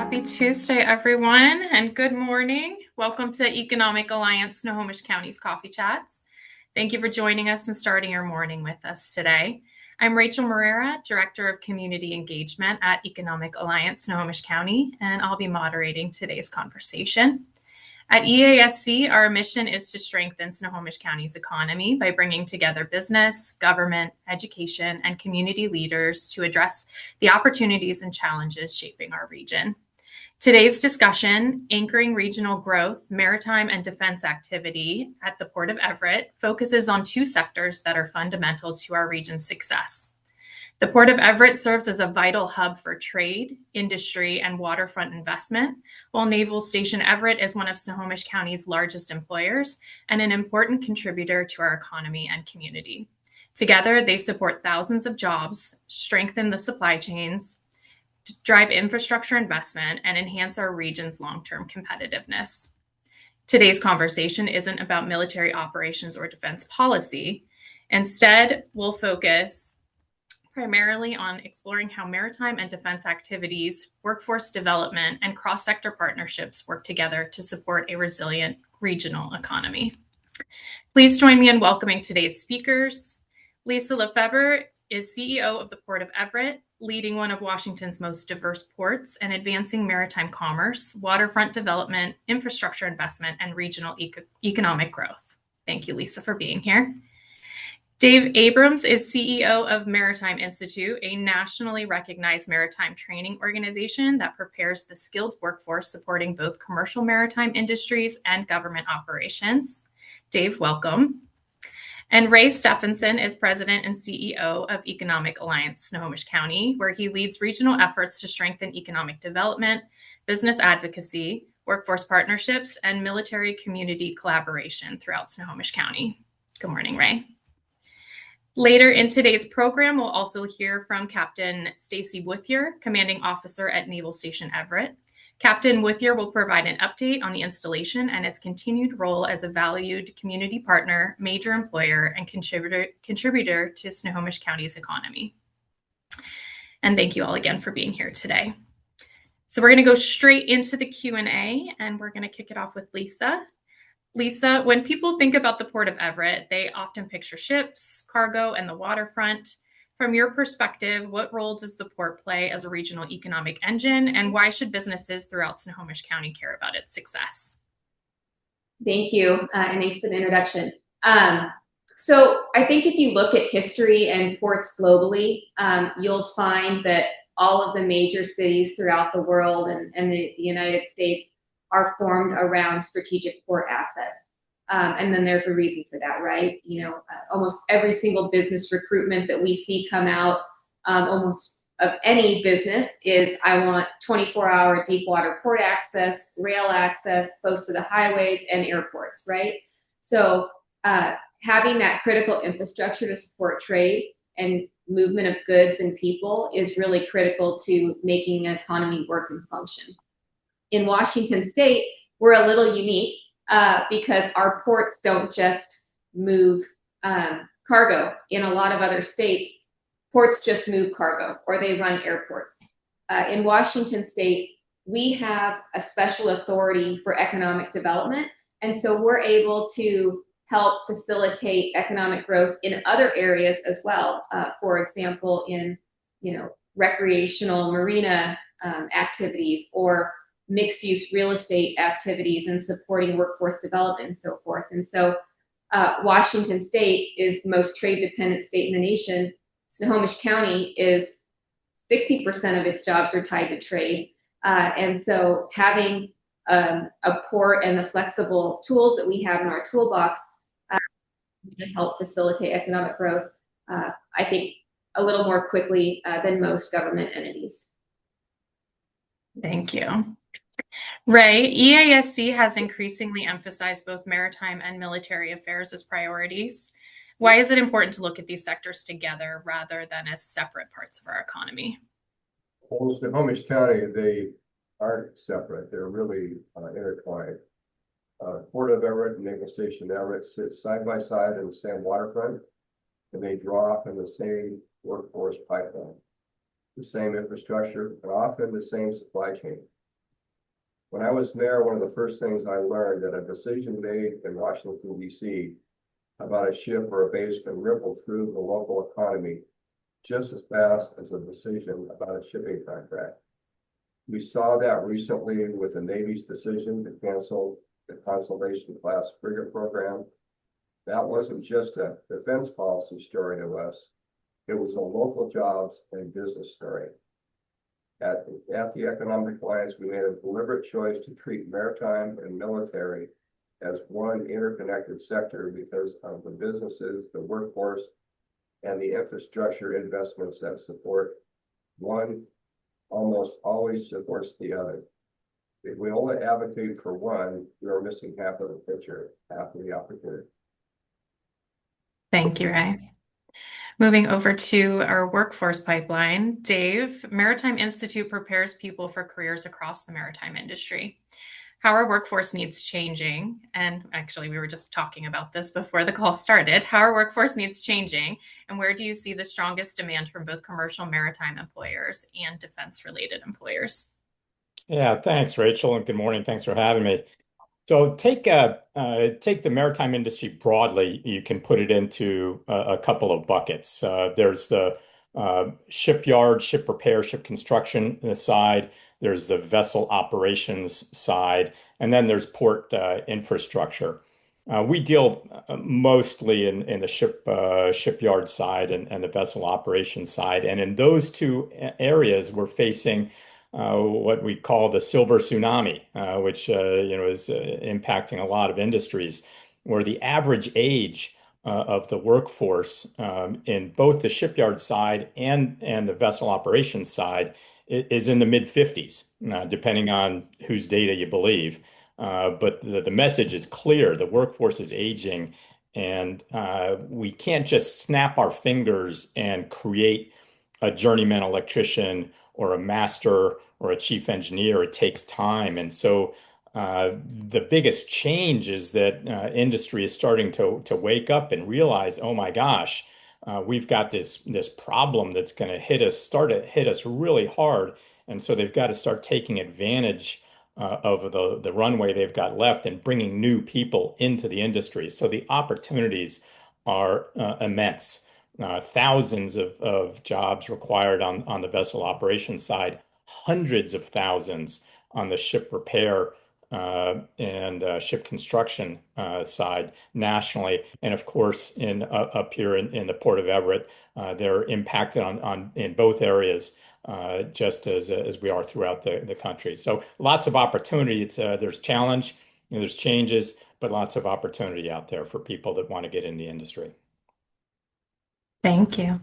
Happy Tuesday, everyone, and good morning. Welcome to Economic Alliance Snohomish County's Coffee Chats. Thank you for joining us and starting your morning with us today. I'm Rachel Moreira, Director of Community Engagement at Economic Alliance Snohomish County, and I'll be moderating today's conversation. At EASC, our mission is to strengthen Snohomish County's economy by bringing together business, government, education, and community leaders to address the opportunities and challenges shaping our region. Today's discussion, Anchoring Regional Growth, Maritime and Defense Activity at the Port of Everett, focuses on two sectors that are fundamental to our region's success. The Port of Everett serves as a vital hub for trade, industry, and waterfront investment, while Naval Station Everett is one of Snohomish County's largest employers and an important contributor to our economy and community. Together, they support thousands of jobs, strengthen the supply chains, drive infrastructure investment, and enhance our region's long-term competitiveness. Today's conversation isn't about military operations or defense policy. Instead, we'll focus primarily on exploring how maritime and defense activities, workforce development, and cross-sector partnerships work together to support a resilient regional economy. Please join me in welcoming today's speakers. Lisa Lefebvre is CEO of the Port of Everett, leading one of Washington's most diverse ports and advancing maritime commerce, waterfront development, infrastructure investment, and regional economic growth. Thank you, Lisa, for being here. Dave Abrams is CEO of Maritime Institute, a nationally recognized maritime training organization that prepares the skilled workforce supporting both commercial maritime industries and government operations. Dave, welcome. And Ray Stephenson is President and CEO of Economic Alliance Snohomish County, where he leads regional efforts to strengthen economic development, business advocacy, workforce partnerships, and military community collaboration throughout Snohomish County. Good morning, Ray. Later in today's program, we'll also hear from Captain Stacy Woothier, Commanding Officer at Naval Station Everett. Captain Woothier will provide an update on the installation and its continued role as a valued community partner, major employer, and contributor to Snohomish County's economy. And thank you all again for being here today. So we're going to go straight into the Q&A, and we're going to kick it off with Lisa. Lisa, when people think about the Port of Everett, they often picture ships, cargo, and the waterfront. From your perspective, what role does the port play as a regional economic engine, and why should businesses throughout Snohomish County care about its success? Thank you, and thanks for the introduction. So I think if you look at history and ports globally, you'll find that all of the major cities throughout the world and the United States are formed around strategic port assets. And then there's a reason for that, right? You know, almost every single business recruitment that we see come out, almost of any business, is I want 24-hour deep water port access, rail access, close to the highways and airports, right? So having that critical infrastructure to support trade and movement of goods and people is really critical to making an economy work and function. In Washington State, we're a little unique because our ports don't just move cargo. In a lot of other states, ports just move cargo or they run airports. In Washington State, we have a special authority for economic development, and so we're able to help facilitate economic growth in other areas as well. For example, in recreational marina activities or mixed-use real estate activities and supporting workforce development and so forth. And so Washington State is the most trade-dependent state in the nation. Snohomish County is 60% of its jobs are tied to trade. And so having a port and the flexible tools that we have in our toolbox to help facilitate economic growth, I think a little more quickly than most government entities. Thank you. Ray, EASC has increasingly emphasized both maritime and military affairs as priorities. Why is it important to look at these sectors together rather than as separate parts of our economy? Well, Snohomish County, they aren't separate. They're really intertwined. Port of Everett and Naval Station Everett sit side by side in the same waterfront, and they draw from the same workforce pipeline, the same infrastructure, and often the same supply chain. When I was mayor, one of the first things I learned that a decision made in Washington, D.C. about a ship or a base can ripple through the local economy just as fast as a decision about a shipping contract. We saw that recently with the Navy's decision to cancel the Constellation class frigate program. That wasn't just a defense policy story to us. It was a local jobs and business story. At the Economic Alliance, we made a deliberate choice to treat maritime and military as one interconnected sector because of the businesses, the workforce, and the infrastructure investments that support one almost always supports the other. If we only advocate for one, we are missing half of the picture, half of the opportunity. Thank you, Ray. Moving over to our workforce pipeline, Dave, Maritime Institute prepares people for careers across the maritime industry. How are workforce needs changing? And actually, we were just talking about this before the call started. How are workforce needs changing? And where do you see the strongest demand from both commercial maritime employers and defense-related employers? Yeah, thanks, Rachel, and good morning. Thanks for having me. So take the maritime industry broadly. You can put it into a couple of buckets. There's the shipyard, ship repair, ship construction side. There's the vessel operations side, and then there's port infrastructure. We deal mostly in the shipyard side and the vessel operations side, and in those two areas, we're facing what we call the silver tsunami, which is impacting a lot of industries, where the average age of the workforce in both the shipyard side and the vessel operations side is in the mid 50s, depending on whose data you believe. But the message is clear: the workforce is aging, and we can't just snap our fingers and create a journeyman electrician or a master or a chief engineer. It takes time. And so the biggest change is that industry is starting to wake up and realize, oh my gosh, we've got this problem that's going to start to hit us really hard. And so they've got to start taking advantage of the runway they've got left and bringing new people into the industry. So the opportunities are immense. Thousands of jobs required on the vessel operations side, hundreds of thousands on the ship repair and ship construction side nationally, and of course up here in the Port of Everett, they're impacted in both areas just as we are throughout the country. So lots of opportunity. There's challenge, there's changes, but lots of opportunity out there for people that want to get in the industry. Thank you.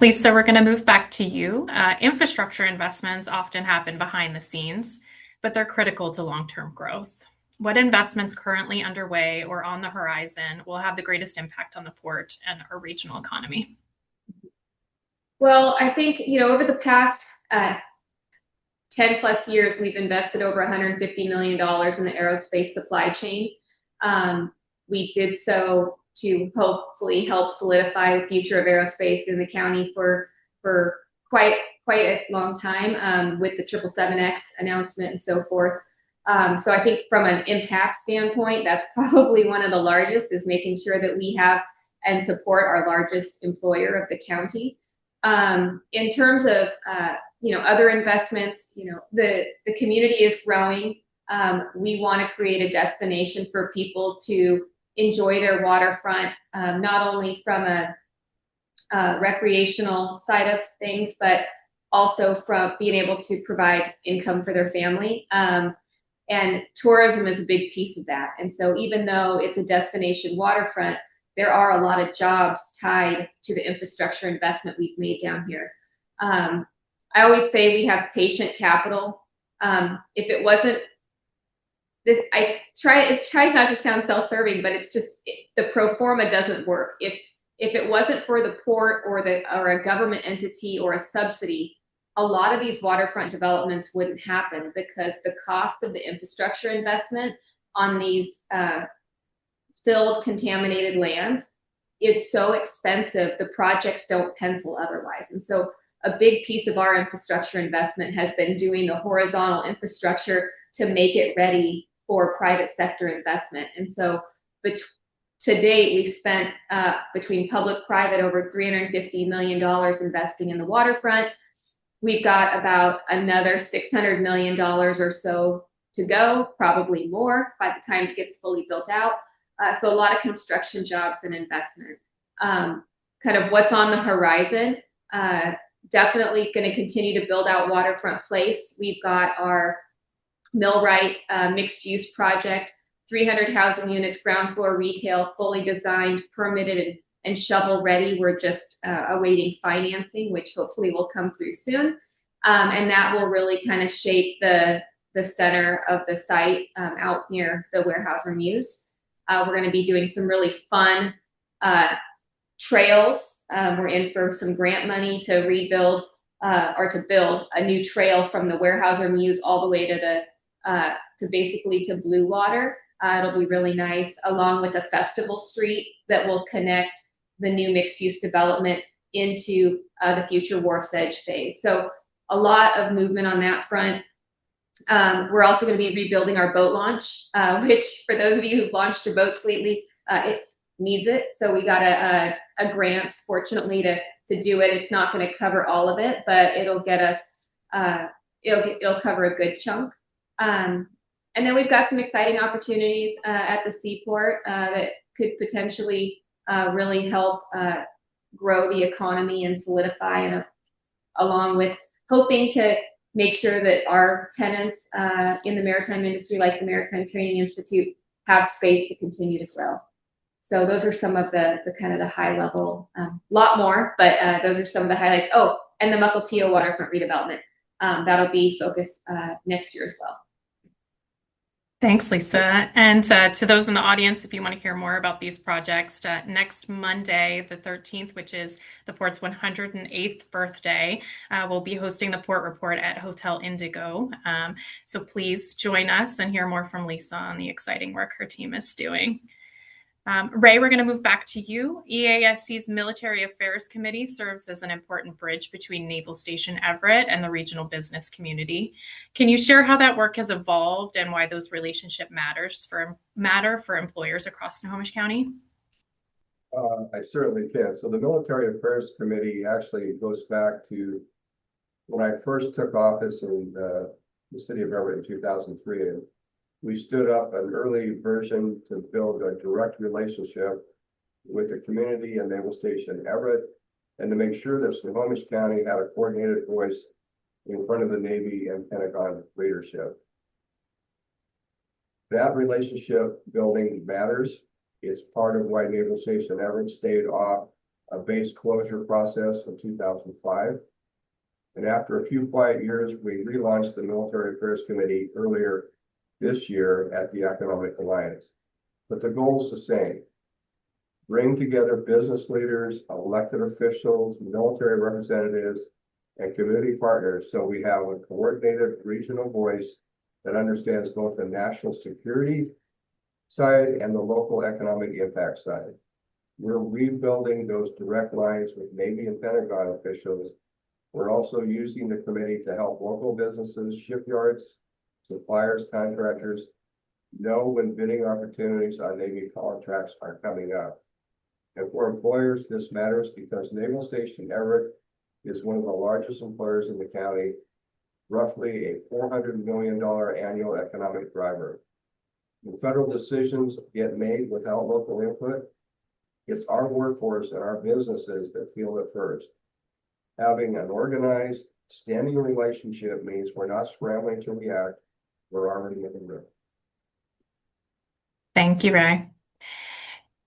Lisa, we're going to move back to you. Infrastructure investments often happen behind the scenes, but they're critical to long-term growth. What investments currently underway or on the horizon will have the greatest impact on the port and our regional economy? Well, I think, over the past 10 plus years, we've invested over $150 million in the aerospace supply chain. We did so to hopefully help solidify the future of aerospace in the county for quite a long time with the 777X announcement and so forth. So I think from an impact standpoint, that's probably one of the largest, is making sure that we have and support our largest employer of the county. In terms of other investments, the community is growing. We want to create a destination for people to enjoy their waterfront, not only from a recreational side of things, but also from being able to provide income for their family. And tourism is a big piece of that. And so even though it's a destination waterfront, there are a lot of jobs tied to the infrastructure investment we've made down here. I always say we have patient capital. If it wasn't this, it tries not to sound self-serving, but it's just the pro forma doesn't work. If it wasn't for the port or a government entity or a subsidy, a lot of these waterfront developments wouldn't happen, because the cost of the infrastructure investment on these filled contaminated lands is so expensive, the projects don't pencil otherwise. And so a big piece of our infrastructure investment has been doing the horizontal infrastructure to make it ready for private sector investment. And so to date, we've spent between public-private over $350 million investing in the waterfront. We've got about another $600 million or so to go, probably more by the time it gets fully built out. So a lot of construction jobs and investment. Kind of what's on the horizon, definitely going to continue to build out Waterfront Place. We've got our Millwright mixed use project, 300 housing units, ground floor retail, fully designed, permitted, and shovel ready. We're just awaiting financing, which hopefully will come through soon. And that will really kind of shape the center of the site out near the Weyerhaeuser Muse. We're going to be doing some really fun trails. We're in for some grant money to rebuild or to build a new trail from the Weyerhaeuser Muse all the way to basically to Blue Water. It'll be really nice, along with a festival street that will connect the new mixed-use development into the future Wharf's Edge phase. So a lot of movement on that front. We're also going to be rebuilding our boat launch, which for those of you who've launched your boats lately, it needs it. So we got a grant, fortunately, to do it. It's not going to cover all of it, but it'll get us, it'll cover a good chunk. And then we've got some exciting opportunities at the seaport that could potentially really help grow the economy and solidify, along with hoping to make sure that our tenants in the maritime industry, like the Maritime Training Institute, have space to continue to grow. So those are some of the kind of the high level, lot more, but those are some of the highlights. Oh, and the Mukilteo waterfront redevelopment. That'll be focused next year as well. Thanks, Lisa. And to those in the audience, if you want to hear more about these projects, next Monday, the 13th, which is the Port's 108th birthday, we'll be hosting the Port Report at Hotel Indigo. So please join us and hear more from Lisa on the exciting work her team is doing. Ray, we're going to move back to you. EASC's Military Affairs Committee serves as an important bridge between Naval Station Everett and the regional business community. Can you share how that work has evolved and why those relationships matter for employers across Snohomish County? I certainly can. So the Military Affairs Committee actually goes back to when I first took office in the city of Everett in 2003. And we stood up an early version to build a direct relationship with the community and Naval Station Everett, and to make sure that Snohomish County had a coordinated voice in front of the Navy and Pentagon leadership. That relationship building matters. It's part of why Naval Station Everett stayed off a base closure process in 2005. And after a few quiet years, we relaunched the Military Affairs Committee earlier this year at the Economic Alliance. But the goal is the same. Bring together business leaders, elected officials, military representatives, and community partners so we have a coordinated regional voice that understands both the national security side and the local economic impact side. We're rebuilding those direct lines with Navy and Pentagon officials. We're also using the committee to help local businesses, shipyards, suppliers, contractors know when bidding opportunities on Navy contracts are coming up. And for employers, this matters because Naval Station Everett is one of the largest employers in the county, roughly a $400 million annual economic driver. When federal decisions get made without local input, it's our workforce and our businesses that feel it first. Having an organized, standing relationship means we're not scrambling to react. We're already in the room. Thank you, Ray.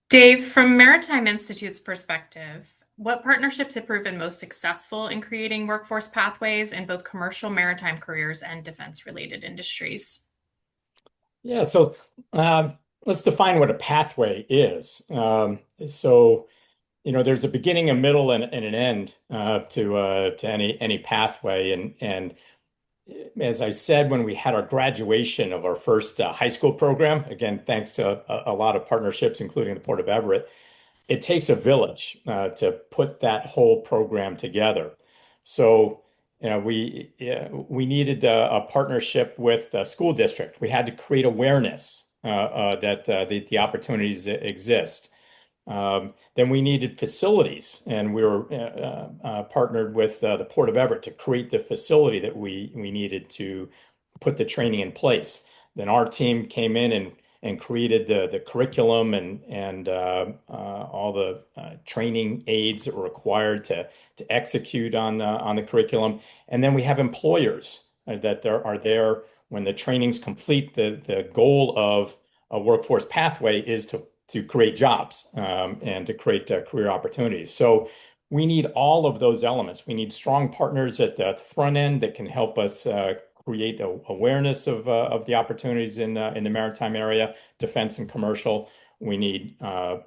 Dave, from Maritime Institute's perspective, what partnerships have proven most successful in creating workforce pathways in both commercial maritime careers and defense-related industries? Yeah, so let's define what a pathway is. There's a beginning, a middle, and an end to any pathway. And as I said, when we had our graduation of our first high school program, again, thanks to a lot of partnerships, including the Port of Everett, it takes a village to put that whole program together. So, we needed a partnership with a school district. We had to create awareness that the opportunities exist. Then we needed facilities, and we were partnered with the Port of Everett to create the facility that we needed to put the training in place. Then our team came in and created the curriculum and all the training aids that were required to execute on the curriculum. And then we have employers that are there when the training's complete. The goal of a workforce pathway is to create jobs and to create career opportunities. So we need all of those elements. We need strong partners at the front end that can help us create awareness of the opportunities in the maritime area, defense and commercial. We need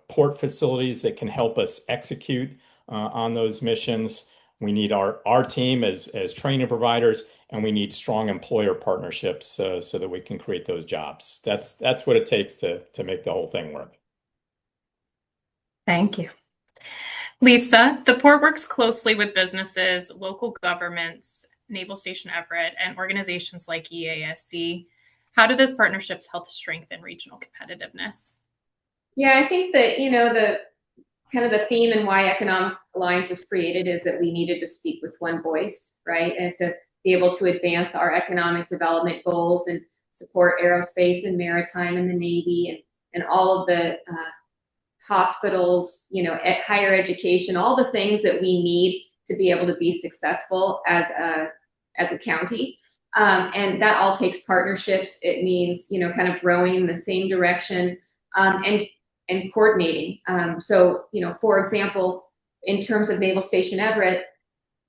port facilities that can help us execute on those missions. We need our team as training providers, and we need strong employer partnerships so that we can create those jobs. That's what it takes to make the whole thing work. Thank you. Lisa, the port works closely with businesses, local governments, Naval Station Everett, and organizations like EASC. How do those partnerships help strengthen regional competitiveness? Yeah, I think that, the kind of the theme and why Economic Alliance was created is that we needed to speak with one voice, right? And to be able to advance our economic development goals and support aerospace and maritime and the Navy and all of the hospitals, higher education, all the things that we need to be able to be successful as a county. And that all takes partnerships. It means, kind of rowing in the same direction and coordinating. So, for example, in terms of Naval Station Everett,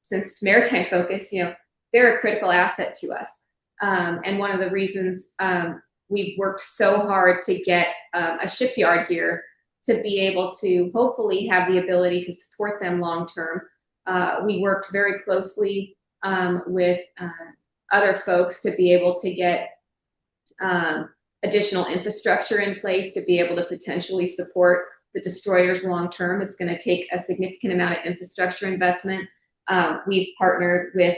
since it's maritime focused, they're a critical asset to us. And one of the reasons we've worked so hard to get a shipyard here to be able to hopefully have the ability to support them long term. We worked very closely with other folks to be able to get additional infrastructure in place to be able to potentially support the destroyers long term. It's going to take a significant amount of infrastructure investment. We've partnered with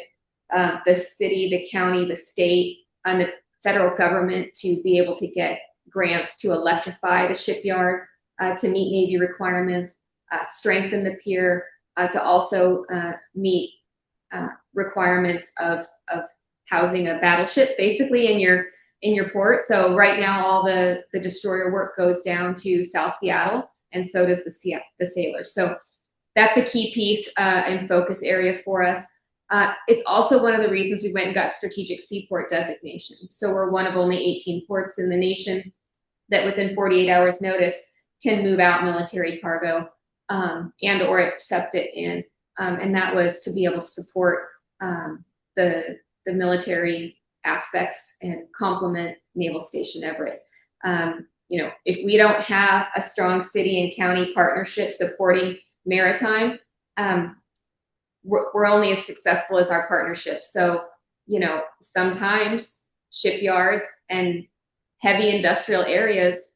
the city, the county, the state, and the federal government to be able to get grants to electrify the shipyard to meet Navy requirements, strengthen the pier to also meet requirements of housing a battleship basically in your port. So right now all the destroyer work goes down to South Seattle, and so does the sailors. So that's a key piece and focus area for us. It's also one of the reasons we went and got strategic seaport designation. So we're one of only 18 ports in the nation that within 48 hours notice can move out military cargo and or accept it in. And that was to be able to support the military aspects and complement Naval Station Everett. If we don't have a strong city and county partnership supporting maritime, we're only as successful as our partnership. So, sometimes shipyards and heavy industrial areas,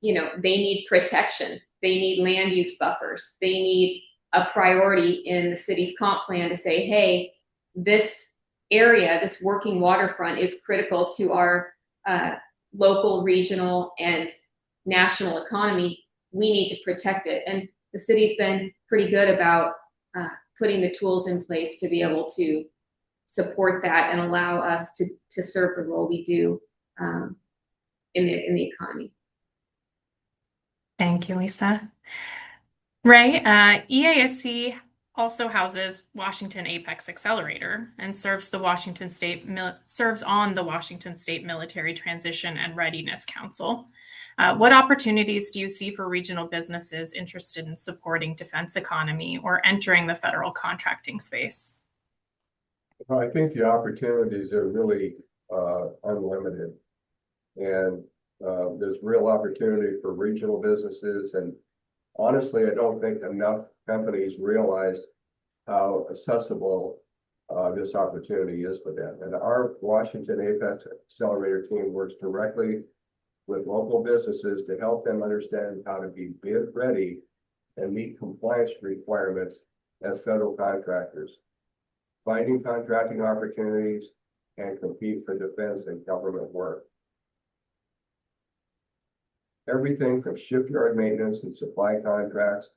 they need protection. They need land use buffers. They need a priority in the city's comp plan to say, hey, this area, this working waterfront is critical to our local, regional, and national economy. We need to protect it. And the city's been pretty good about putting the tools in place to be able to support that and allow us to serve the role we do in the economy. Thank you, Lisa. Ray, EASC also houses Washington Apex Accelerator and serves on the Washington State Military Transition and Readiness Council. What opportunities do you see for regional businesses interested in supporting defense economy or entering the federal contracting space? Well, I think the opportunities are really unlimited, and there's real opportunity for regional businesses. And honestly, I don't think enough companies realize how accessible this opportunity is for them. And our Washington Apex Accelerator team works directly with local businesses to help them understand how to be bid ready and meet compliance requirements as federal contractors. finding contracting opportunities, and compete for defense and government work. Everything from shipyard maintenance and supply contracts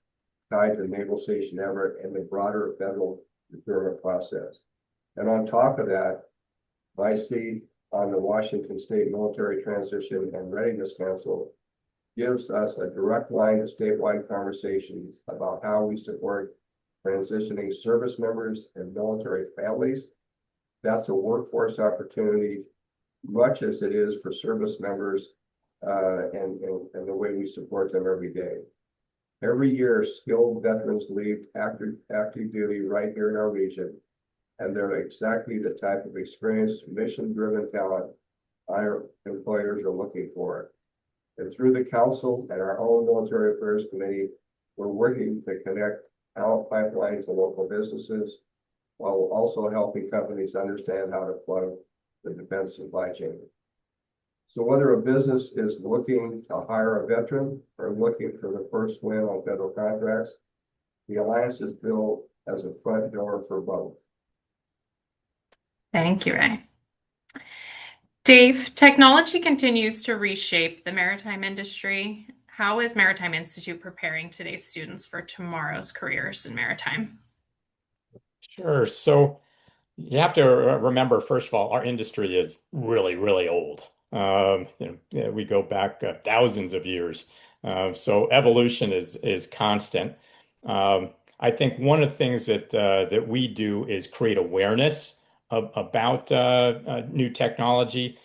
tied to Naval Station Everett and the broader federal procurement process. And on top of that, my seat on the Washington State Military Transition and Readiness Council gives us a direct line to statewide conversations about how we support transitioning service members and military families. That's a workforce opportunity, much as it is for service members and the way we support them every day. Every year, skilled veterans leave active duty right here in our region, and they're exactly the type of experienced, mission-driven talent our employers are looking for. And through the council and our own military affairs committee, we're working to connect talent pipelines to local businesses, while also helping companies understand how to plug the defense supply chain. So whether a business is looking to hire a veteran or looking for the first win on federal contracts, the Alliance is built as a front door for both. Thank you, Ray. Dave, technology continues to reshape the maritime industry. How is Maritime Institute preparing today's students for tomorrow's careers in maritime? Sure. So you have to remember, first of all, our industry is really, really old. We go back thousands of years. So evolution is constant. I think one of the things that we do is create awareness about new technology.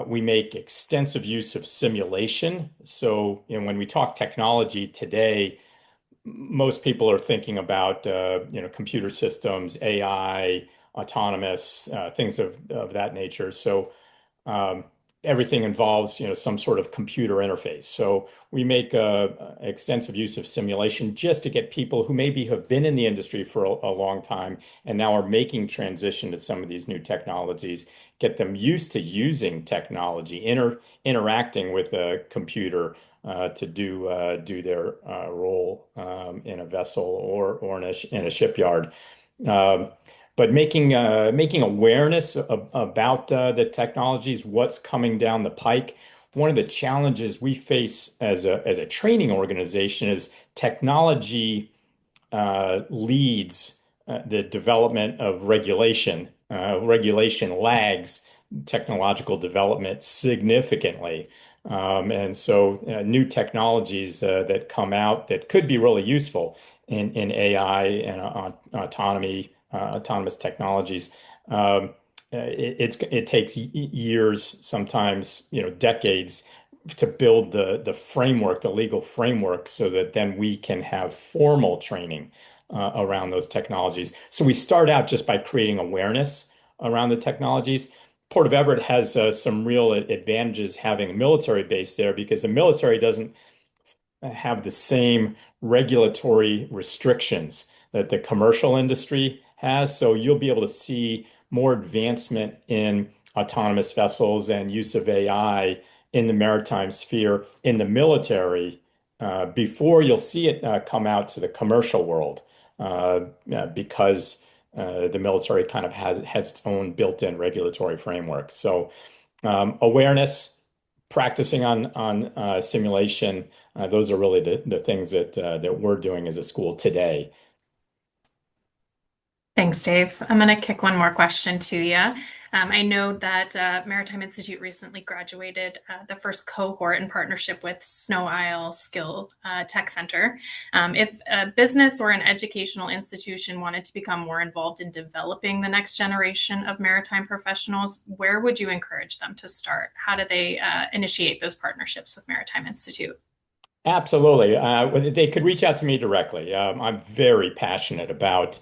We make extensive use of simulation. So, when we talk technology today, most people are thinking about computer systems, AI, autonomous things of that nature. So everything involves some sort of computer interface. So we make extensive use of simulation just to get people who maybe have been in the industry for a long time and now are making transition to some of these new technologies, get them used to using technology, interacting with a computer to do their role in a vessel or in a shipyard. But making awareness about the technologies, what's coming down the pike. One of the challenges we face as a training organization is technology leads the development of regulation. Regulation lags technological development significantly. And so new technologies that come out that could be really useful in AI and autonomous technologies. It takes years, sometimes decades, to build the framework, the legal framework, so that then we can have formal training around those technologies. So we start out just by creating awareness around the technologies. Port of Everett has some real advantages having a military base there, because the military doesn't have the same regulatory restrictions that the commercial industry has. So you'll be able to see more advancement in autonomous vessels and use of AI in the maritime sphere in the military before you'll see it come out to the commercial world, because the military kind of has its own built-in regulatory framework. So awareness, practicing on simulation, those are really the things that we're doing as a school today. Thanks, Dave. I'm going to kick one more question to you. I know that Maritime Institute recently graduated the first cohort in partnership with Snow Isle Skill Tech Center. If a business or an educational institution wanted to become more involved in developing the next generation of maritime professionals, where would you encourage them to start? How do they initiate those partnerships with Maritime Institute? Absolutely. They could reach out to me directly. I'm very passionate about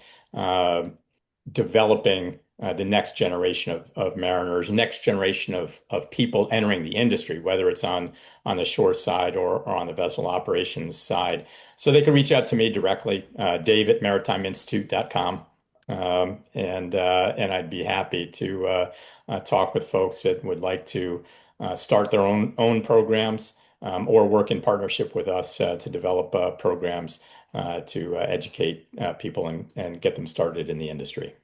developing the next generation of mariners, next generation of people entering the industry, whether it's on the shore side or on the vessel operations side. So they can reach out to me directly, dave@maritimeinstitute.com. And I'd be happy to talk with folks that would like to start their own programs, or work in partnership with us to develop programs to educate people and get them started in the industry.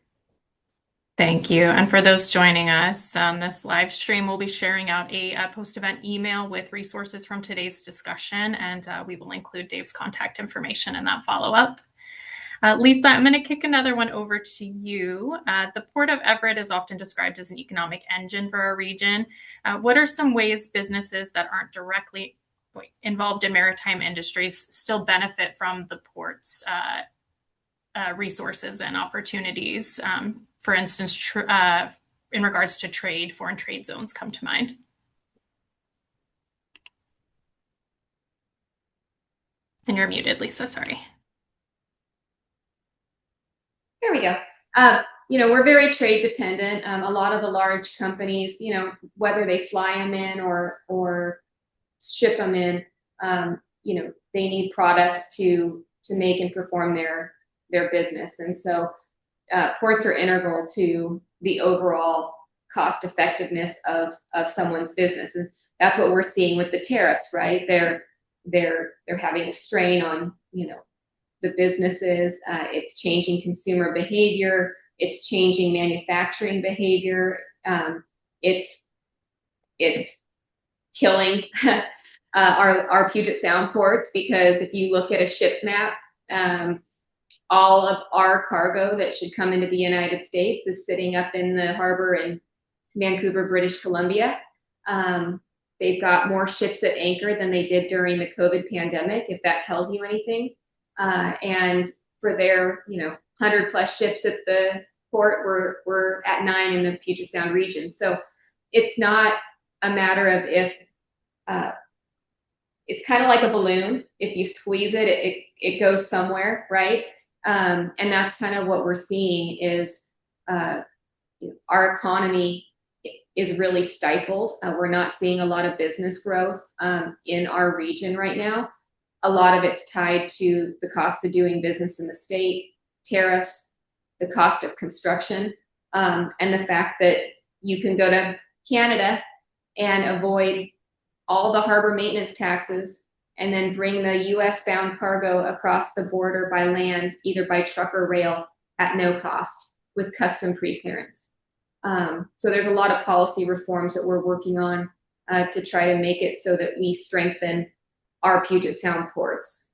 Thank you. And for those joining us on this live stream, we'll be sharing out a post-event email with resources from today's discussion, and we will include Dave's contact information in that follow-up. Lisa, I'm going to kick another one over to you. The Port of Everett is often described as an economic engine for our region. What are some ways businesses that aren't directly involved in maritime industries still benefit from the port's resources and opportunities? For instance, in regards to trade, foreign trade zones come to mind. And you're muted, Lisa, sorry. There we go. We're very trade dependent. A lot of the large companies, whether they fly them in or ship them in, they need products to make and perform their business. And so ports are integral to the overall cost effectiveness of someone's business. And that's what we're seeing with the tariffs, right? They're having a strain on, the businesses. It's changing consumer behavior. It's changing manufacturing behavior. It's killing our Puget Sound ports, because if you look at a ship map, all of our cargo that should come into the United States is sitting up in the harbor in Vancouver, British Columbia. They've got more ships at anchor than they did during the COVID pandemic, if that tells you anything. And for their, 100+ ships at the port, we're at 9 in the Puget Sound region. So it's not a matter of if. It's kind of like a balloon. If you squeeze it, it goes somewhere, right? And that's kind of what we're seeing is our economy is really stifled. We're not seeing a lot of business growth in our region right now. A lot of it's tied to the cost of doing business in the state, tariffs, the cost of construction, and the fact that you can go to Canada and avoid all the harbor maintenance taxes and then bring the US bound cargo across the border by land, either by truck or rail, at no cost with custom pre-clearance. So there's a lot of policy reforms that we're working on to try to make it so that we strengthen our Puget Sound ports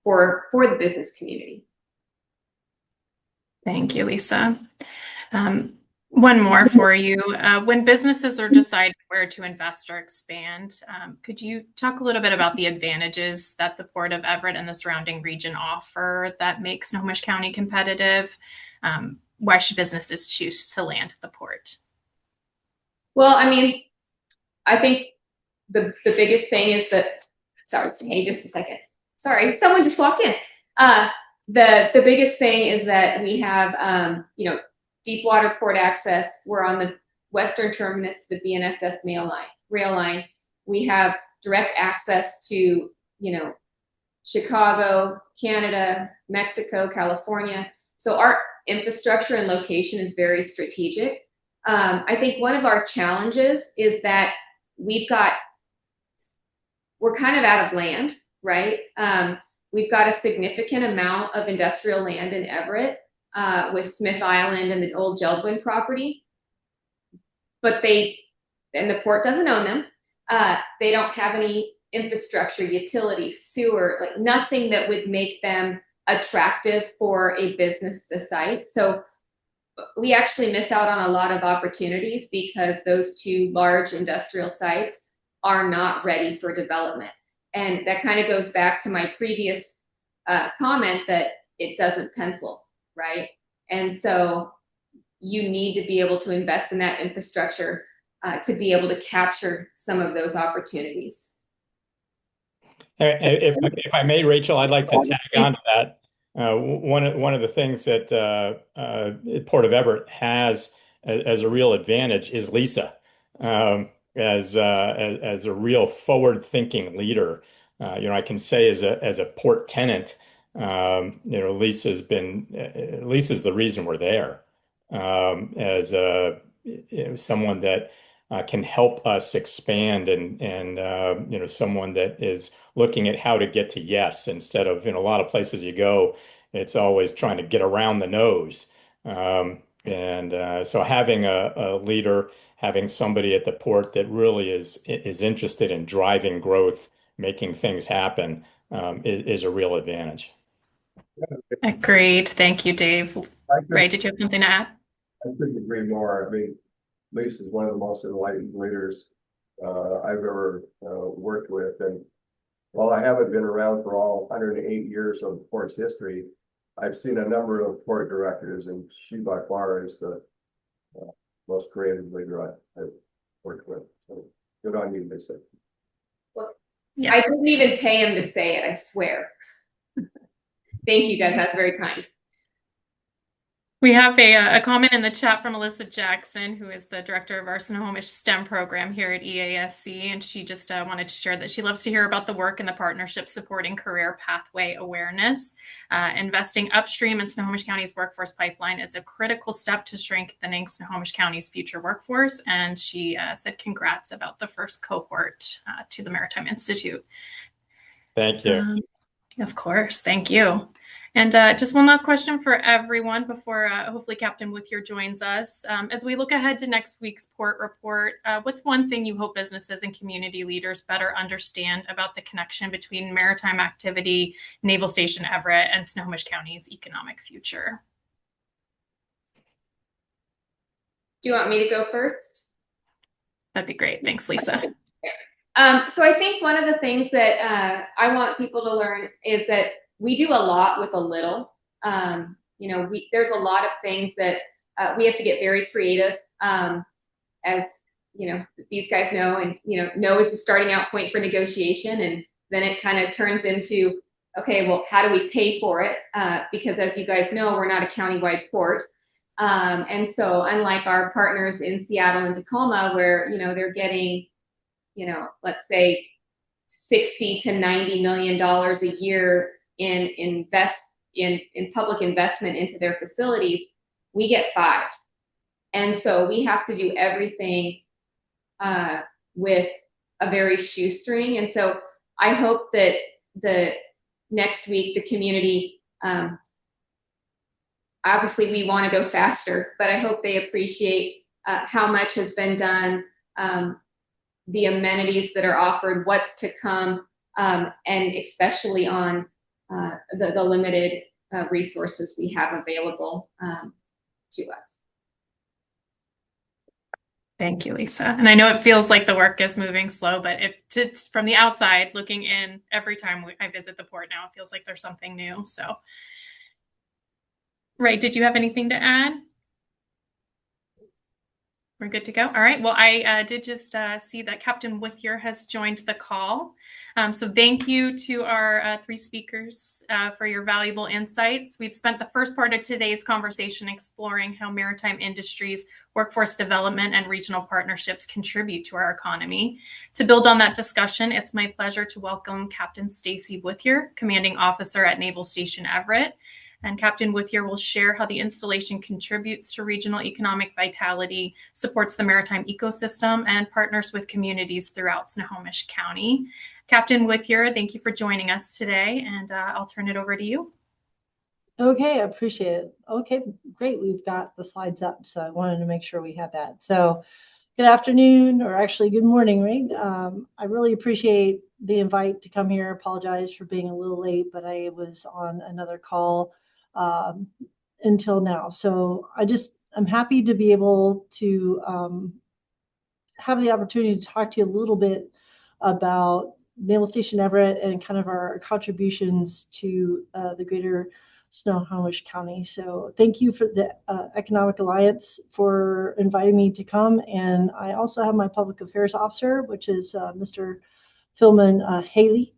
for the business community. Thank you, Lisa. One more for you. When businesses are deciding where to invest or expand, could you talk a little bit about the advantages that the Port of Everett and the surrounding region offer that makes Snohomish County competitive? Why should businesses choose to land at the port? Well, I think the biggest thing is that, sorry, hey, just a second. Sorry, someone just walked in. The biggest thing is that we have, deep water port access. We're on the western terminus of the BNSF rail line. We have direct access to, Chicago, Canada, Mexico, California. So our infrastructure and location is very strategic. I think one of our challenges is that we're kind of out of land, right? We've got a significant amount of industrial land in Everett with Smith Island and the old Geldwin property, but and the port doesn't own them. They don't have any infrastructure, utilities, sewer, like nothing that would make them attractive for a business to site. So we actually miss out on a lot of opportunities because those two large industrial sites are not ready for development. And that kind of goes back to my previous comment that it doesn't pencil, right? And so you need to be able to invest in that infrastructure to be able to capture some of those opportunities. If I may, Rachel, I'd like to tag on to that. One of the things that Port of Everett has as a real advantage is Lisa, as a real forward-thinking leader. I can say as a port tenant, Lisa's the reason we're there, as someone that can help us expand and someone that is looking at how to get to yes instead of in a lot of places you go, it's always trying to get around the nose. And so having a leader, having somebody at the port that really is interested in driving growth, making things happen, is a real advantage. Agreed. Thank you, Dave. I could, Ray, did you have something to add? I couldn't agree more. I mean, Lisa is one of the most enlightened leaders I've ever worked with. And while I haven't been around for all 108 years of the port's history, I've seen a number of port directors, and she by far is the most creative leader I've worked with. So good on you, Lisa. Well, Yeah. I didn't even pay him to say it, I swear. Thank you guys, that's very kind. We have a comment in the chat from Alyssa Jackson, who is the director of our Snohomish STEM program here at EASC, and she just wanted to share that she loves to hear about the work and the partnership supporting career pathway awareness. Investing upstream in Snohomish County's workforce pipeline is a critical step to strengthening Snohomish County's future workforce, and she said congrats about the first cohort to the Maritime Institute. Thank you. Of course, thank you. And just one last question for everyone before hopefully Captain Withier joins us. As we look ahead to next week's port report, what's one thing you hope businesses and community leaders better understand about the connection between maritime activity, Naval Station Everett, and Snohomish County's economic future? Do you want me to go first? That'd be great. Thanks, Lisa. So I think one of the things that I want people to learn is that we do a lot with a little. There's a lot of things that we have to get very creative, as these guys know, and no is the starting out point for negotiation, and then it kind of turns into, okay, well, how do we pay for it? Because as you guys know, we're not a countywide port, and so unlike our partners in Seattle and Tacoma, where they're getting, let's say $60 to $90 million a year in public investment into their facilities, we get 5. And so we have to do everything with a very shoestring. And so I hope that the next week, the community, obviously we want to go faster, but I hope they appreciate how much has been done, the amenities that are offered, what's to come, and especially on the limited resources we have available to us. Thank you, Lisa. And I know it feels like the work is moving slow, but from the outside looking in, every time I visit the port now, it feels like there's something new. So, Ray, did you have anything to add? We're good to go. All right. Well, I did just see that Captain Withier has joined the call. So thank you to our 3 speakers for your valuable insights. We've spent the first part of today's conversation exploring how maritime industries, workforce development, and regional partnerships contribute to our economy. To build on that discussion, it's my pleasure to welcome Captain Stacy Withier, Commanding Officer at Naval Station Everett. And Captain Withier will share how the installation contributes to regional economic vitality, supports the maritime ecosystem, and partners with communities throughout Snohomish County. Captain Withier, thank you for joining us today, and I'll turn it over to you. Okay, I appreciate it. Okay, great. We've got the slides up, so I wanted to make sure we had that. So good afternoon, or actually good morning, right? I really appreciate the invite to come here. Apologize for being a little late, but I was on another call until now. So I'm happy to be able to have the opportunity to talk to you a little bit about Naval Station Everett and kind of our contributions to the greater Snohomish County. So thank you for the Economic Alliance for inviting me to come. And I also have my public affairs officer, which is Mr. Philman Haley,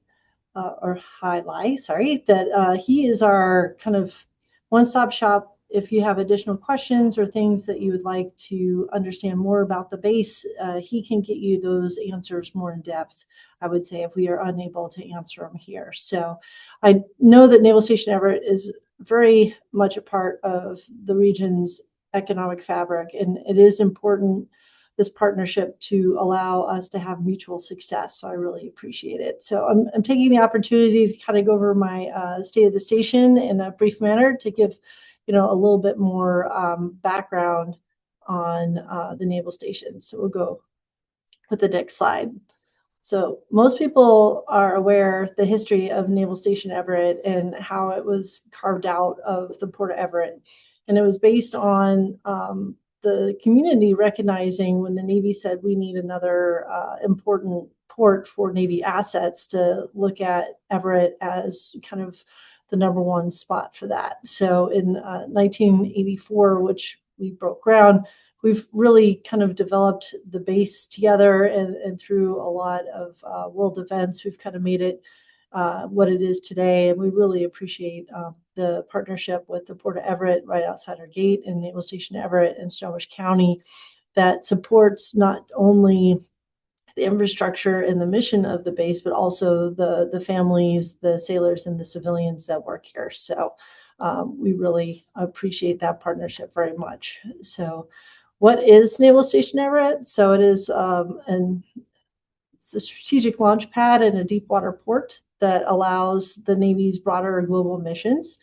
or Hailey, sorry, that he is our kind of one-stop shop. If you have additional questions or things that you would like to understand more about the base, he can get you those answers more in depth, I would say, if we are unable to answer them here. So I know that Naval Station Everett is very much a part of the region's economic fabric, and it is important, this partnership, to allow us to have mutual success. So I really appreciate it. So I'm taking the opportunity to kind of go over my state of the station in a brief manner to give a little bit more background on the naval station. So we'll go with the next slide. So most people are aware the history of Naval Station Everett and how it was carved out of the Port of Everett. And it was based on the community recognizing when the Navy said we need another important port for Navy assets, to look at Everett as kind of the number one spot for that. So in 1984, which we broke ground, we've really kind of developed the base together, and through a lot of world events, we've kind of made it what it is today. And we really appreciate the partnership with the Port of Everett right outside our gate, and Naval Station Everett and Snohomish County, that supports not only the infrastructure and the mission of the base, but also the families, the sailors, and the civilians that work here. So we really appreciate that partnership very much. So what is Naval Station Everett? So it is it's a strategic launch pad and a deep water port that allows the Navy's broader global missions,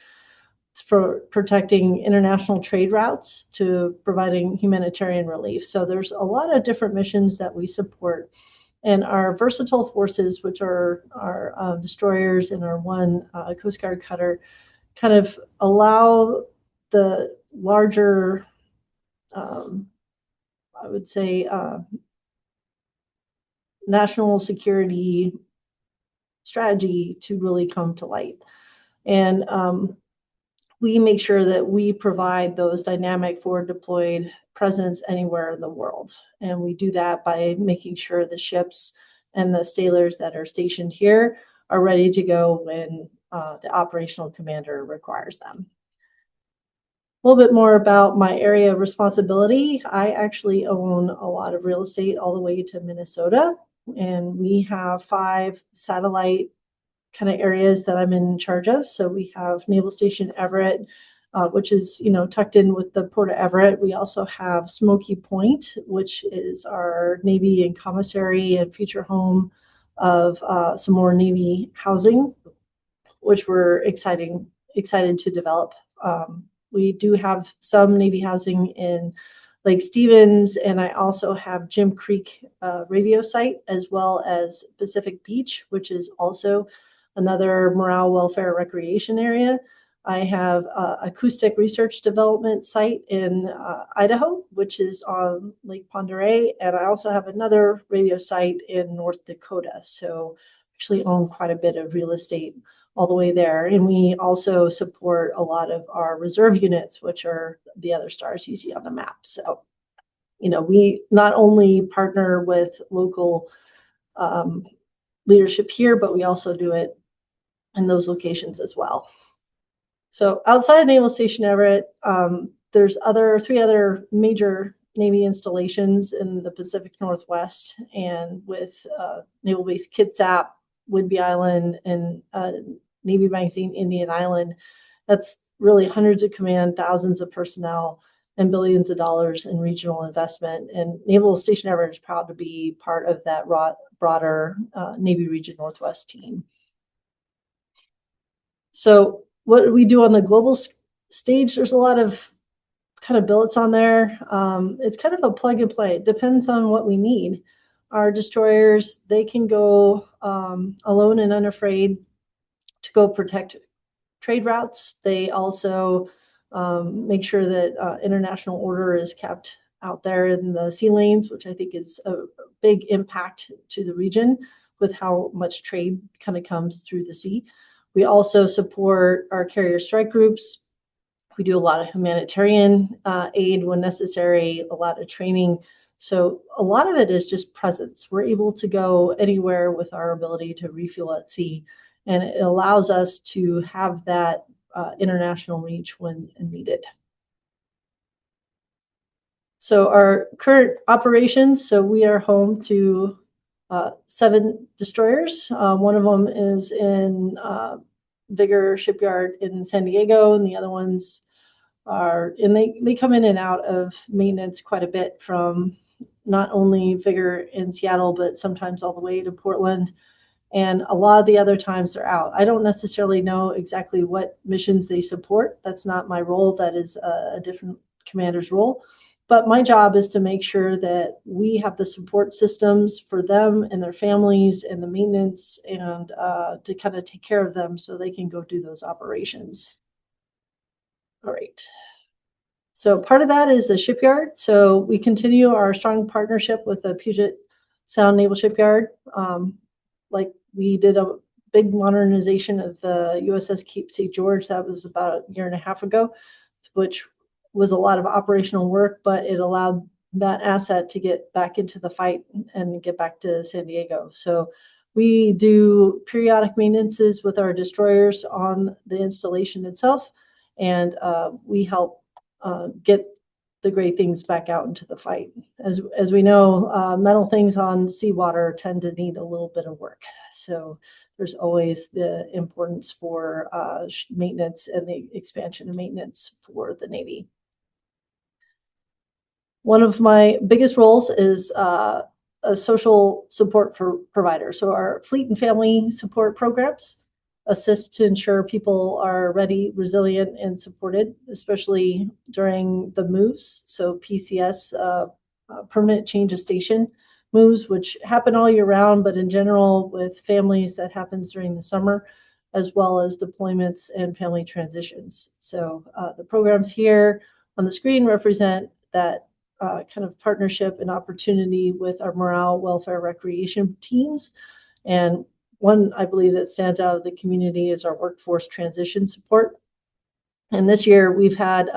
for protecting international trade routes to providing humanitarian relief. So there's a lot of different missions that we support. And our versatile forces, which are our destroyers and our one Coast Guard cutter, kind of allow the larger, I would say, national security strategy to really come to light. And we make sure that we provide those dynamic forward deployed presence anywhere in the world. And we do that by making sure the ships and the sailors that are stationed here are ready to go when the operational commander requires them. A little bit more about my area of responsibility. I actually own a lot of real estate all the way to Minnesota, and we have 5 satellite kind of areas that I'm in charge of. So we have Naval Station Everett, which is, tucked in with the Port of Everett. We also have Smoky Point, which is our Navy and commissary and future home of some more Navy housing, which we're excited to develop. We do have some Navy housing in Lake Stevens, and I also have Jim Creek radio site, as well as Pacific Beach, which is also another morale, welfare, recreation area. I have acoustic research development site in Idaho, which is on Lake Pend Oreille, and I also have another radio site in North Dakota. So actually own quite a bit of real estate all the way there. And we also support a lot of our reserve units, which are the other stars you see on the map. So, we not only partner with local leadership here, but we also do it in those locations as well. So outside of Naval Station Everett, there's 3 other major Navy installations in the Pacific Northwest, and with Naval Base Kitsap, Whidbey Island, and Navy Magazine Indian Island. That's really hundreds of command, thousands of personnel, and billions of dollars in regional investment. And Naval Station Everett is proud to be part of that broader Navy Region Northwest team. So what do we do on the global stage? There's a lot of kind of billets on there. It's kind of a plug and play. It depends on what we need. Our destroyers, they can go alone and unafraid to go protect trade routes. They also make sure that international order is kept out there in the sea lanes, which I think is a big impact to the region with how much trade kind of comes through the sea. We also support our carrier strike groups. We do a lot of humanitarian aid when necessary, a lot of training. So a lot of it is just presence. We're able to go anywhere with our ability to refuel at sea, and it allows us to have that international reach when needed. So our current operations, so we are home to 7 destroyers. One of them is in Vigor Shipyard in San Diego, and the other ones they come in and out of maintenance quite a bit from not only Vigor in Seattle, but sometimes all the way to Portland. And a lot of the other times they're out. I don't necessarily know exactly what missions they support. That's not my role. That is a different commander's role. But my job is to make sure that we have the support systems for them and their families and the maintenance and to kind of take care of them so they can go do those operations. All right. So part of that is the shipyard. So we continue our strong partnership with the Puget Sound Naval Shipyard. Like we did a big modernization of the USS Cape St. George. That was about a year and a half ago, which was a lot of operational work, but it allowed that asset to get back into the fight and get back to San Diego. So we do periodic maintenances with our destroyers on the installation itself, and we help get the great things back out into the fight. As we know, metal things on seawater tend to need a little bit of work. So there's always the importance for maintenance and the expansion of maintenance for the Navy. One of my biggest roles is a social support for providers. So our fleet and family support programs assist to ensure people are ready, resilient, and supported, especially during the moves. So PCS, permanent change of station moves, which happen all year round, but in general with families that happens during the summer, as well as deployments and family transitions. So the programs here on the screen represent that kind of partnership and opportunity with our morale, welfare, recreation teams. And one, I believe, that stands out of the community is our workforce transition support. And this year we've had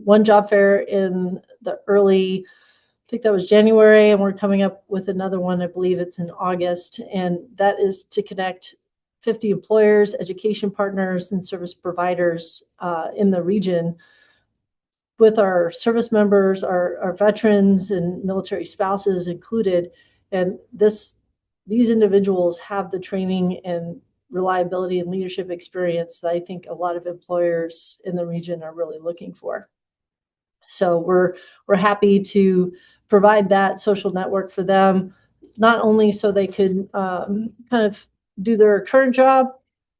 one job fair in the early, I think that was January, and we're coming up with another one, I believe it's in August. And that is to connect 50 employers, education partners, and service providers in the region with our service members, our veterans and military spouses included. And these individuals have the training and reliability and leadership experience that I think a lot of employers in the region are really looking for. So we're happy to provide that social network for them, not only so they could kind of do their current job.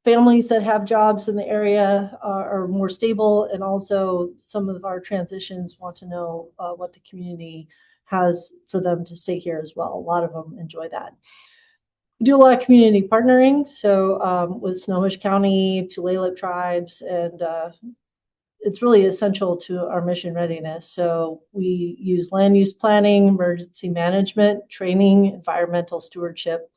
Families that have jobs in the area are more stable, and also some of our transitions want to know what the community has for them to stay here as well. A lot of them enjoy that. We do a lot of community partnering, so with Snohomish County, Tulalip tribes, and it's really essential to our mission readiness. So we use land use planning, emergency management, training, environmental stewardship,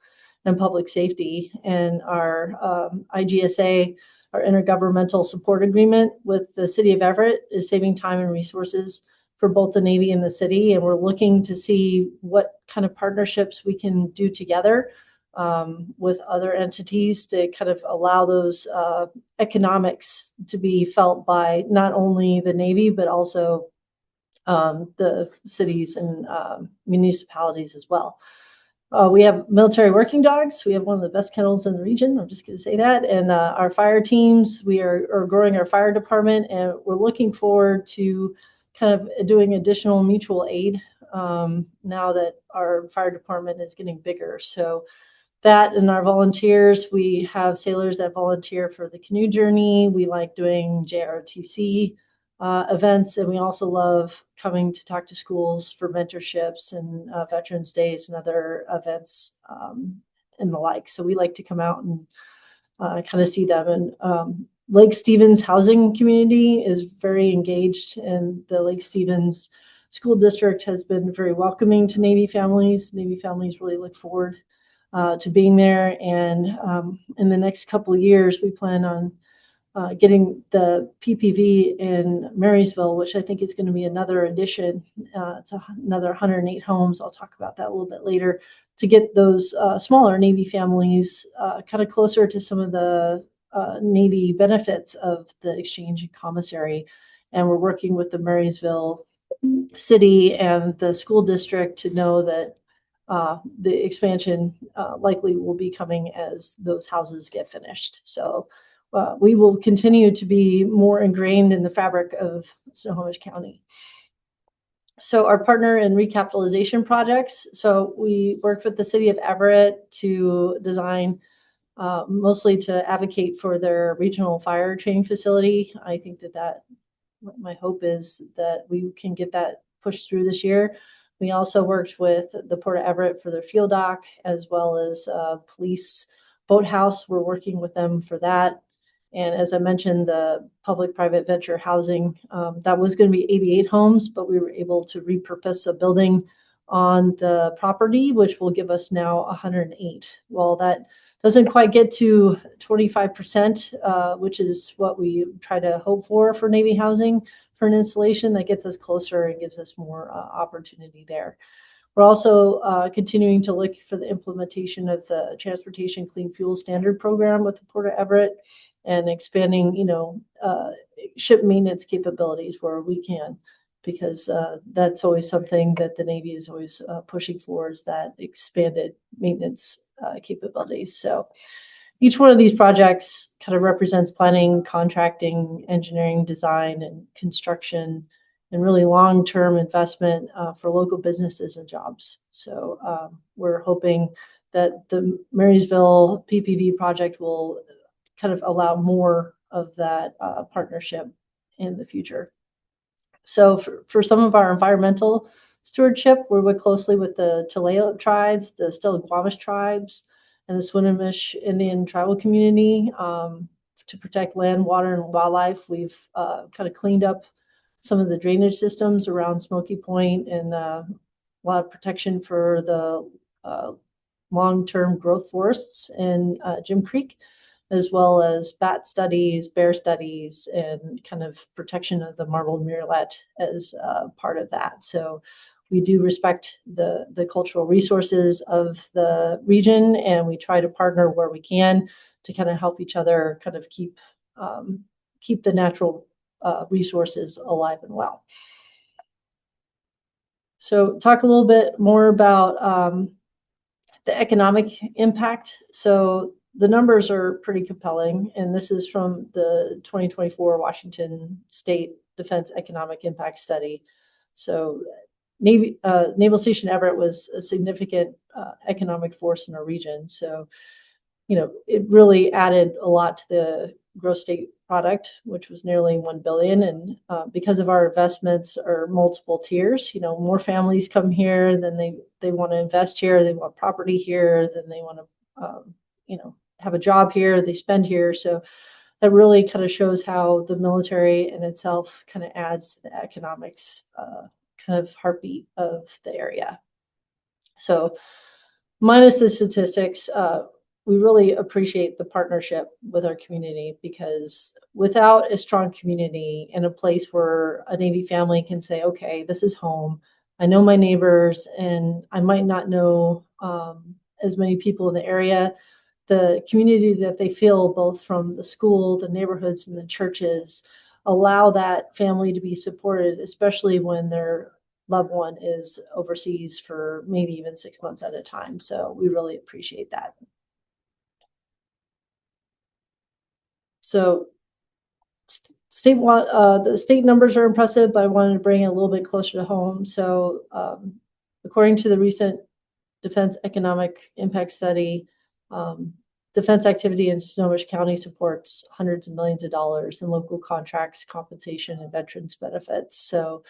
and public safety. And our IGSA, our intergovernmental support agreement with the city of Everett, is saving time and resources for both the Navy and the city. And we're looking to see what kind of partnerships we can do together with other entities to kind of allow those economics to be felt by not only the Navy, but also the cities and municipalities as well. We have military working dogs. We have one of the best kennels in the region. I'm just going to say that. And our fire teams, we are growing our fire department, and we're looking forward to kind of doing additional mutual aid now that our fire department is getting bigger. So that and our volunteers, we have sailors that volunteer for the canoe journey. We like doing JROTC events, and we also love coming to talk to schools for mentorships and Veterans Days and other events and the like. So we like to come out and kind of see them. And Lake Stevens housing community is very engaged, and the Lake Stevens School District has been very welcoming to Navy families. Navy families really look forward to being there. And in the next couple of years, we plan on getting the PPV in Marysville, which I think is going to be another addition. It's another 108 homes. I'll talk about that a little bit later, to get those smaller Navy families kind of closer to some of the Navy benefits of the exchange and commissary. And we're working with the Marysville city and the school district to know that the expansion likely will be coming as those houses get finished. So we will continue to be more ingrained in the fabric of Snohomish County. So our partner in recapitalization projects. So we worked with the city of Everett to design mostly to advocate for their regional fire training facility. I think that my hope is that we can get that pushed through this year. We also worked with the Port of Everett for their fuel dock, as well as police boathouse. We're working with them for that. And as I mentioned, the public-private venture housing, that was going to be 88 homes, but we were able to repurpose a building on the property, which will give us now 108. Well, that doesn't quite get to 25%, which is what we try to hope for Navy housing for an installation. That gets us closer and gives us more opportunity there. We're also continuing to look for the implementation of the Transportation Clean Fuel Standard Program with the Port of Everett and expanding, ship maintenance capabilities where we can, because that's always something that the Navy is always pushing for, is that expanded maintenance capabilities. So each one of these projects kind of represents planning, contracting, engineering, design, and construction, and really long-term investment for local businesses and jobs. So we're hoping that the Marysville PPV project will kind of allow more of that partnership in the future. So for some of our environmental stewardship, we work closely with the Tulalip tribes, the Stillaguamish tribes, and the Swinomish Indian tribal community to protect land, water, and wildlife. We've kind of cleaned up some of the drainage systems around Smoky Point, and a lot of protection for the long-term growth forests in Jim Creek, as well as bat studies, bear studies, and kind of protection of the marbled murrelet as part of that. So we do respect the cultural resources of the region, and we try to partner where we can to kind of help each other kind of keep the natural resources alive and well. So talk a little bit more about the economic impact. So the numbers are pretty compelling, and this is from the 2024 Washington State Defense Economic Impact Study. So Naval Station Everett was a significant economic force in our region. So, it really added a lot to the gross state product, which was nearly $1 billion. And because of our investments are multiple tiers, more families come here, then they want to invest here, they want property here, then they want to, have a job here, they spend here. So that really kind of shows how the military in itself kind of adds to the economics kind of heartbeat of the area. So minus the statistics, we really appreciate the partnership with our community, because without a strong community and a place where a Navy family can say, okay, this is home, I know my neighbors, and I might not know as many people in the area, the community that they feel both from the school, the neighborhoods, and the churches allow that family to be supported, especially when their loved one is overseas for maybe even 6 months at a time. So we really appreciate that. So the state numbers are impressive, but I wanted to bring it a little bit closer to home. So according to the recent Defense Economic Impact Study, defense activity in Snohomish County supports hundreds of millions of dollars in local contracts, compensation, and veterans benefits. So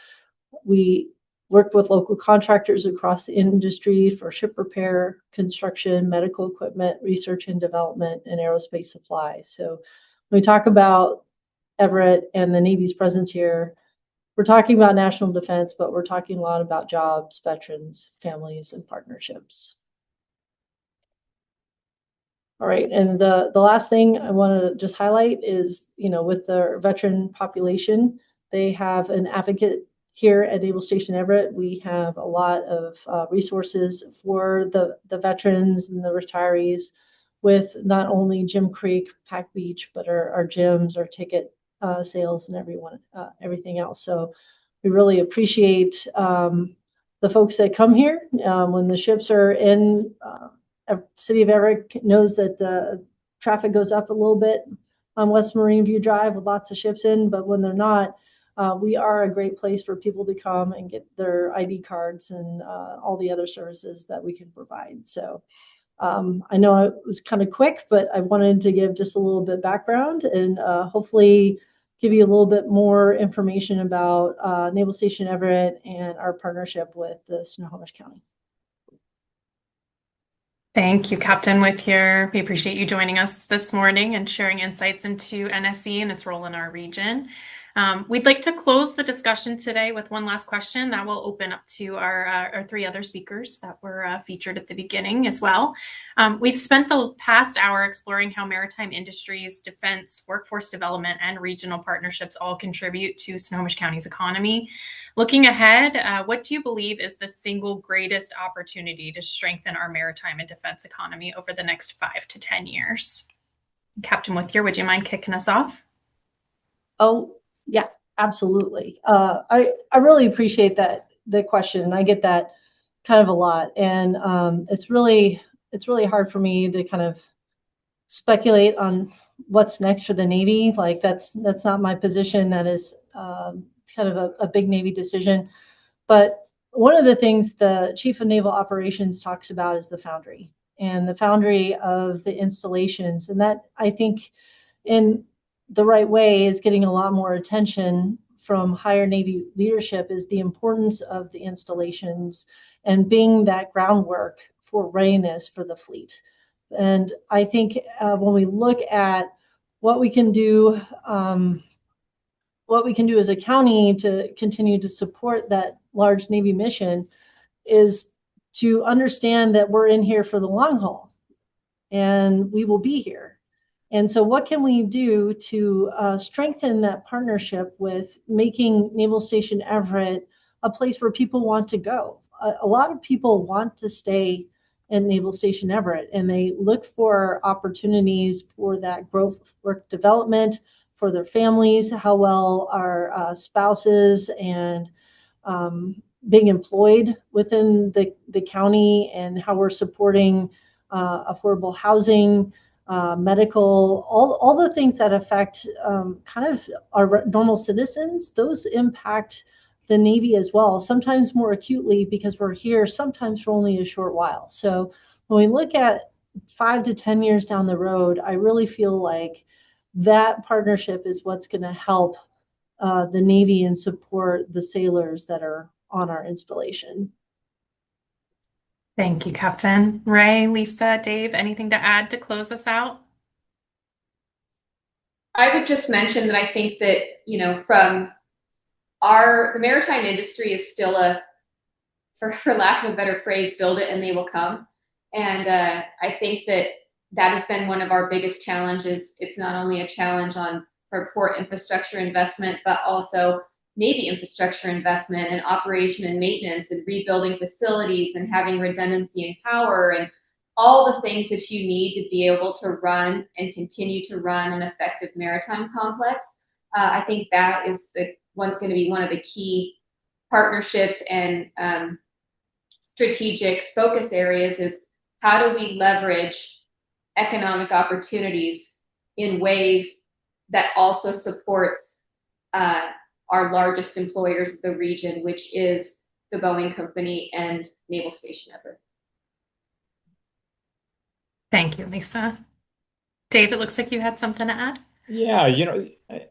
we work with local contractors across the industry for ship repair, construction, medical equipment, research and development, and aerospace supplies. So when we talk about Everett and the Navy's presence here, we're talking about national defense, but we're talking a lot about jobs, veterans, families, and partnerships. All right, and the last thing I want to just highlight is, with the veteran population, they have an advocate here at Naval Station Everett. We have a lot of resources for the veterans and the retirees, with not only Jim Creek, Pack Beach, but our gyms, our ticket sales, and everything else. So we really appreciate the folks that come here. When the ships are in, City of Everett knows that the traffic goes up a little bit on West Marine View Drive with lots of ships in, but when they're not, we are a great place for people to come and get their ID cards and all the other services that we can provide. So I know it was kind of quick, but I wanted to give just a little bit background and hopefully give you a little bit more information about Naval Station Everett and our partnership with the Snohomish County. Thank you, Captain Withier. We appreciate you joining us this morning and sharing insights into NSC and its role in our region. We'd like to close the discussion today with one last question that will open up to our three other speakers that were featured at the beginning as well. We've spent the past hour exploring how maritime industries, defense, workforce development, and regional partnerships all contribute to Snohomish County's economy. Looking ahead, what do you believe is the single greatest opportunity to strengthen our maritime and defense economy over the next 5 to 10 years? Captain Withier, would you mind kicking us off? Oh, yeah, absolutely. I really appreciate the question. I get that kind of a lot, and it's really hard for me to kind of speculate on what's next for the Navy. Like that's not my position. That is kind of a big Navy decision. But one of the things the Chief of Naval Operations talks about is the foundry and the foundry of the installations, and that I think in the right way is getting a lot more attention from higher Navy leadership is the importance of the installations and being that groundwork for readiness for the fleet. And I think when we look at what we can do as a county to continue to support that large Navy mission is to understand that we're in here for the long haul and we will be here. And so what can we do to strengthen that partnership with making Naval Station Everett a place where people want to go? A lot of people want to stay in Naval Station Everett, and they look for opportunities for that growth, work development for their families, how well our spouses and being employed within the county, and how we're supporting affordable housing, medical, all the things that affect kind of our normal citizens. Those impact the Navy as well, sometimes more acutely because we're here sometimes for only a short while. So when we look at 5 to 10 years down the road, I really feel like that partnership is what's going to help the Navy and support the sailors that are on our installation. Thank you, Captain. Ray, Lisa, Dave, anything to add to close us out? I would just mention that I think that, from the maritime industry is still for lack of a better phrase, build it and they will come. And I think that has been one of our biggest challenges. It's not only a challenge for port infrastructure investment, but also Navy infrastructure investment and operation and maintenance and rebuilding facilities and having redundancy and power and all the things that you need to be able to run and continue to run an effective maritime complex. I think that is going to be one of the key partnerships and strategic focus areas is how do we leverage economic opportunities in ways that also supports our largest employers of the region, which is the Boeing Company and Naval Station Everett. Thank you, Lisa. Dave, it looks like you had something to add. Yeah,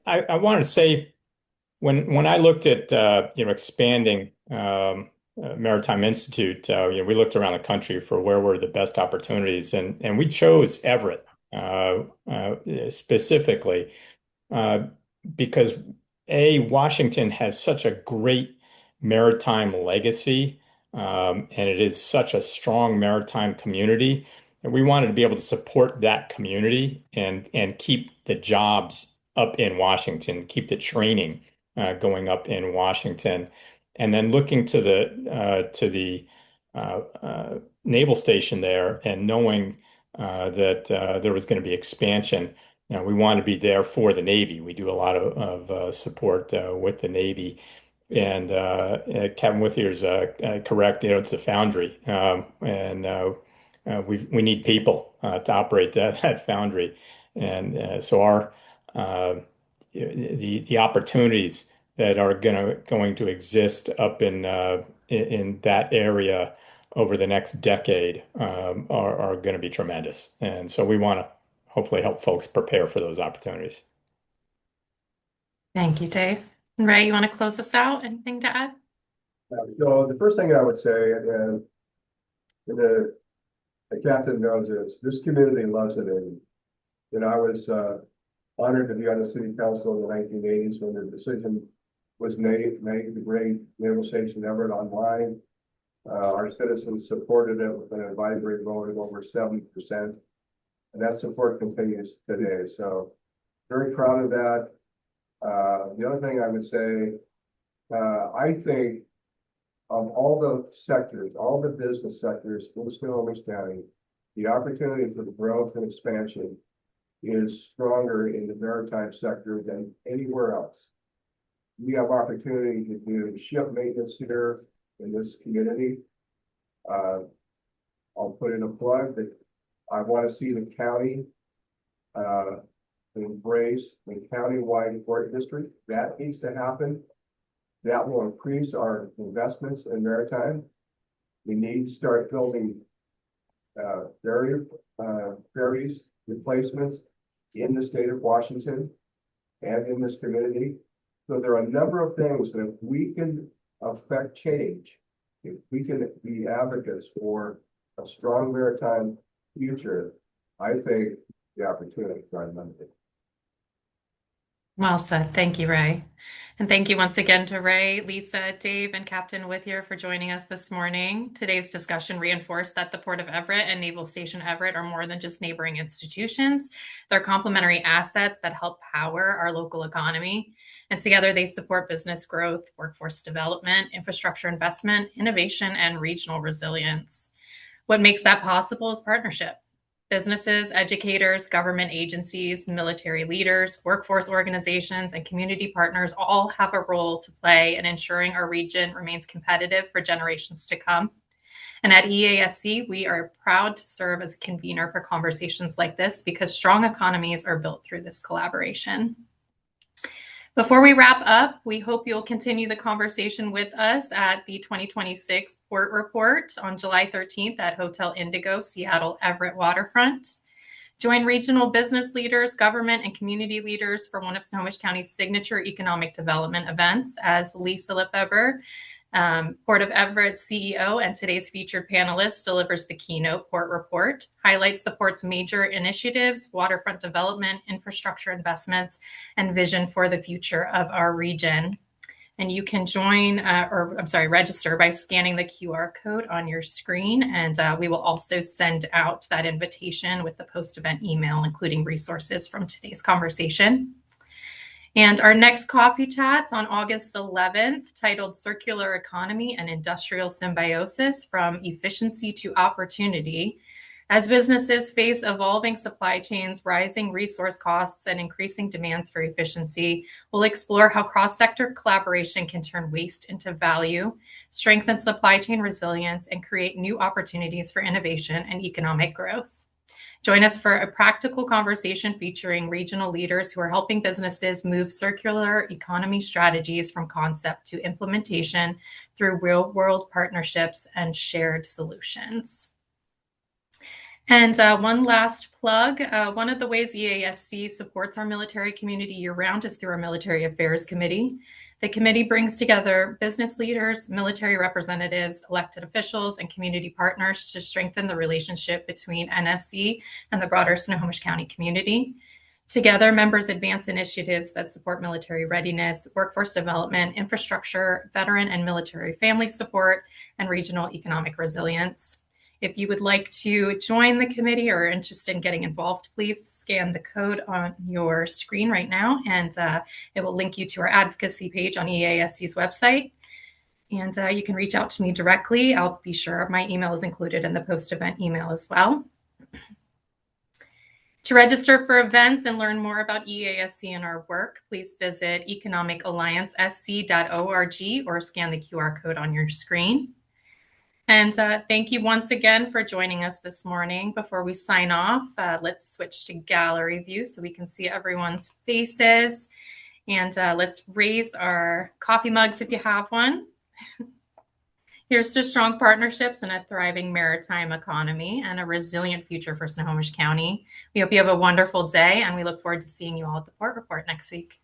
I wanted to say when I looked at expanding Maritime Institute, we looked around the country for where were the best opportunities, and we chose Everett specifically because Washington has such a great maritime legacy, and it is such a strong maritime community. And we wanted to be able to support that community and keep the jobs up in Washington, keep the training going up in Washington, and then looking to the naval station there and knowing that there was going to be expansion. We want to be there for the Navy. We do a lot of support with the Navy. And Captain Withier's correct. It's a foundry, and we need people to operate that foundry. And so our the opportunities that are going to exist up in that area over the next decade are going to be tremendous. And so we want to hopefully help folks prepare for those opportunities. Thank you, Dave. Ray, you want to close us out? Anything to add? So the first thing I would say, and the captain knows is this community loves it. And I was honored to be on the city council in the 1980s when the decision was made to bring Naval Station Everett online. Our citizens supported it with an advisory vote of over 70%. And that support continues today. So very proud of that. The other thing I would say, I think of all the sectors, all the business sectors in Snohomish County, the opportunity for the growth and expansion is stronger in the maritime sector than anywhere else. We have opportunity to do ship maintenance here in this community. I'll put in a plug that I want to see the county embrace the county-wide port district. That needs to happen. That will increase our investments in maritime. We need to start building ferries replacements in the state of Washington and in this community. So there are a number of things that if we can affect change, if we can be advocates for a strong maritime future, I think the opportunity is unlimited. Well said. Thank you, Ray. And thank you once again to Ray, Lisa, Dave, and Captain Withier for joining us this morning. Today's discussion reinforced that the Port of Everett and Naval Station Everett are more than just neighboring institutions. They're complementary assets that help power our local economy. And together they support business growth, workforce development, infrastructure investment, innovation, and regional resilience. What makes that possible is partnership. Businesses, educators, government agencies, military leaders, workforce organizations, and community partners all have a role to play in ensuring our region remains competitive for generations to come. And at EASC, we are proud to serve as a convener for conversations like this because strong economies are built through this collaboration. Before we wrap up, we hope you'll continue the conversation with us at the 2026 Port Report on July 13th at Hotel Indigo, Seattle Everett Waterfront. Join regional business leaders, government, and community leaders for one of Snohomish County's signature economic development events as Lisa Lefebvre, Port of Everett CEO and today's featured panelist, delivers the keynote Port Report, highlights the port's major initiatives, waterfront development, infrastructure investments, and vision for the future of our region. And you can register by scanning the QR code on your screen. And we will also send out that invitation with the post-event email, including resources from today's conversation. And our next coffee chat's on August 11th, titled Circular Economy and Industrial Symbiosis from Efficiency to Opportunity. As businesses face evolving supply chains, rising resource costs, and increasing demands for efficiency, we'll explore how cross-sector collaboration can turn waste into value, strengthen supply chain resilience, and create new opportunities for innovation and economic growth. Join us for a practical conversation featuring regional leaders who are helping businesses move circular economy strategies from concept to implementation through real-world partnerships and shared solutions. And one last plug, one of the ways EASC supports our military community year-round is through our Military Affairs Committee. The committee brings together business leaders, military representatives, elected officials, and community partners to strengthen the relationship between NSC and the broader Snohomish County community. Together, members advance initiatives that support military readiness, workforce development, infrastructure, veteran and military family support, and regional economic resilience. If you would like to join the committee or are interested in getting involved, please scan the code on your screen right now, and it will link you to our advocacy page on EASC's website. And you can reach out to me directly. I'll be sure my email is included in the post-event email as well. To register for events and learn more about EASC and our work, please visit economicalliancesc.org or scan the QR code on your screen. And thank you once again for joining us this morning. Before we sign off, let's switch to gallery view so we can see everyone's faces. And let's raise our coffee mugs if you have one. Here's to strong partnerships and a thriving maritime economy and a resilient future for Snohomish County. We hope you have a wonderful day, and we look forward to seeing you all at the Port Report next week.